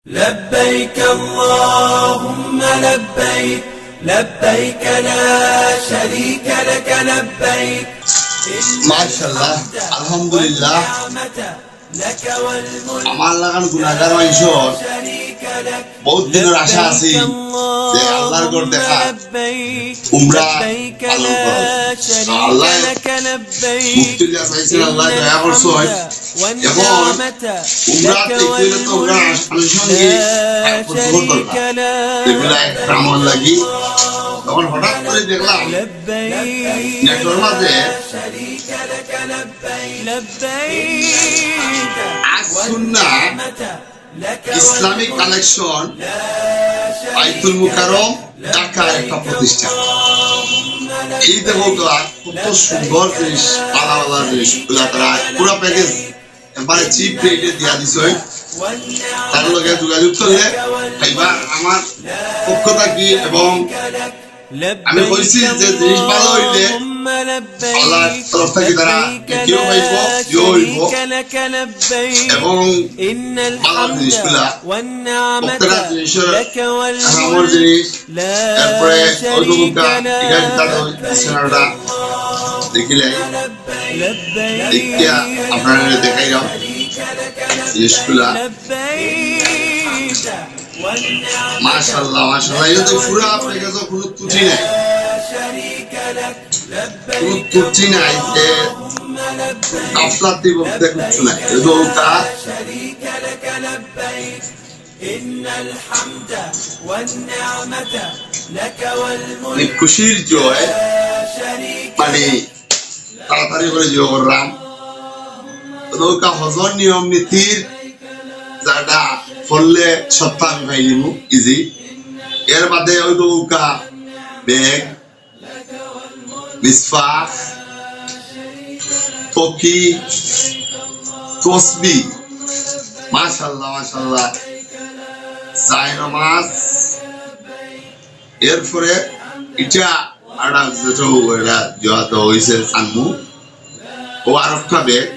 لبيك اللهم لبيك لبيك لا شريك لك لبيك মাশাআল্লাহ আলহামদুলিল্লাহ لك والملك আমার লাগান গুনাহগার মানুষ বহুত দিনের আশা আছে যে আল্লাহর ঘর দেখা উমরা পালন করা আল্লাহ মুক্তিল্লাহ চাইছেন আল্লাহ দয়া করছো এখন উমরা দেখতে তো উমরা আনুষঙ্গিক এগুলা একটা আমল লাগি তখন হঠাৎ করে দেখলাম নেটওয়ার্ক মাঝে সুন্নাহ ইসলামিক কালেকশন বাইতুল মুকাররম ঢাকার একটা প্রতিষ্ঠান। এই দেখো কত সুন্দর জিনিস আলাদা জিনিস তারা পুরো প্যাকেজ এবারে চিপ রেটে দিয়া দিছে। তার লগে যোগাযোগ করলে ভাইবা আমার পক্ষ থাকি এবং আমি বলছি যে জিনিস ভালো হইলে আল্লাহর তরফ থেকে তারা কেউ হইব কেউ হইব এবং ভালো জিনিসগুলা প্রত্যেকটা জিনিসের আমার জিনিস এরপরে ওইগুলা বিছানাটা দেখিলে দেখিয়া আপনারা দেখাইলাম জিনিসগুলা মাশাআল্লাহ মাশাআল্লাহ এই তো পুরো আপনার কাছে কোনো ত্রুটি নাই কোনো ত্রুটি নাই যে গাফলাতি বলতে কিছু নাই এগুলোটা খুশির জয় মানে তাড়াতাড়ি করে জয় করলাম ওটা হজর নিয়ম নীতির যাটা ফললে সপ্তাহ আমি পাইলিমু ইজি এর বাদে ওই নৌকা ব্যাগ মিসফাক টকি তসবি মাশাআল্লাহ মাশাআল্লাহ জায়নামাজ এরপরে এটা আড়া যেটা ওরা যত হইছে সানমু ও আরেকটা ব্যাগ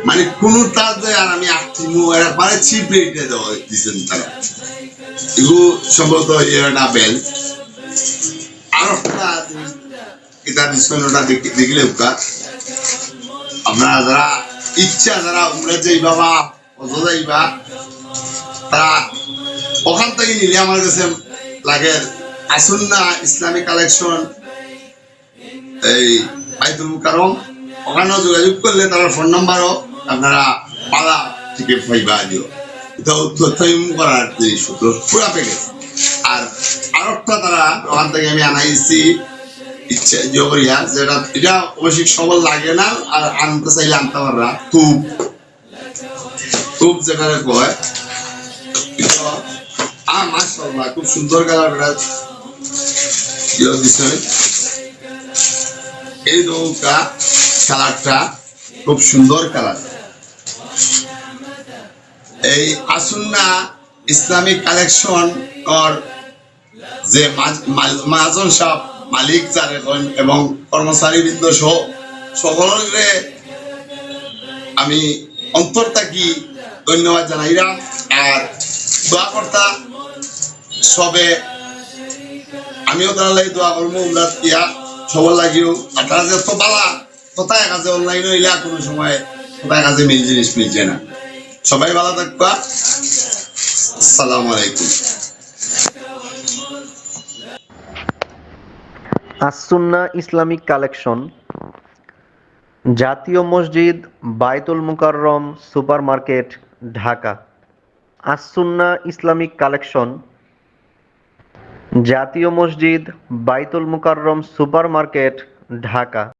মানে কোন তাজে আর আমি আটটিমু এরা পারে চিপ রেটে দেওয়া দিচ্ছেন তারা এগুলো সম্ভবত এরা বেল আর একটা এটা বিষয়টা দেখলে আপনারা যারা ইচ্ছা যারা উমরা যাইবা বা অত যাইবা তারা ওখান থেকে নিলে আমার কাছে লাগে আসুন্নাহ ইসলামিক কালেকশন এই বাইতুল মুকাররম ওখানেও যোগাযোগ করলে তারা ফোন নাম্বারও আপনারা পালা থেকে পাইবা দিও এটাও তথ্যায়ন করার জিনিস পুরা প্যাকেজ আর আরেকটা তারা ওখান থেকে আমি আনাইছি ইচ্ছা জবরিয়া যেটা এটা অবশ্যই সবল লাগে না আর আনতে চাইলে আনতে পাররা খুব যেটা কয় মাশাআল্লাহ খুব সুন্দর কালার দিচ্ছে এই নৌকা কালারটা খুব সুন্দর কালার এই আসুন্নাহ ইসলামিক কালেকশন আর যে মাজন সাহেব মালিক যারা এবং কর্মচারী বৃন্দ সহ সকলের আমি অন্তর থাকি ধন্যবাদ জানাইলাম আর দোয়া কর্তা সবে আমিও তার লাগি দোয়া করবো উমরাত কিয়া সবার লাগিও আপনারা যে তো পালা কোথায় কাজে অনলাইন হইলে কোনো সময় কোথায় কাজে মিল জিনিস মিলছে না সবাই ভালো থাকবা আসসালামু আলাইকুম আসুন্নাহ ইসলামিক কালেকশন জাতীয় মসজিদ Baitul Mukarram supermarket Dhaka Assunnah Islamic collection জাতীয় মসজিদ বাইতুল মুকাররম সুপারমার্কেট ঢাকা।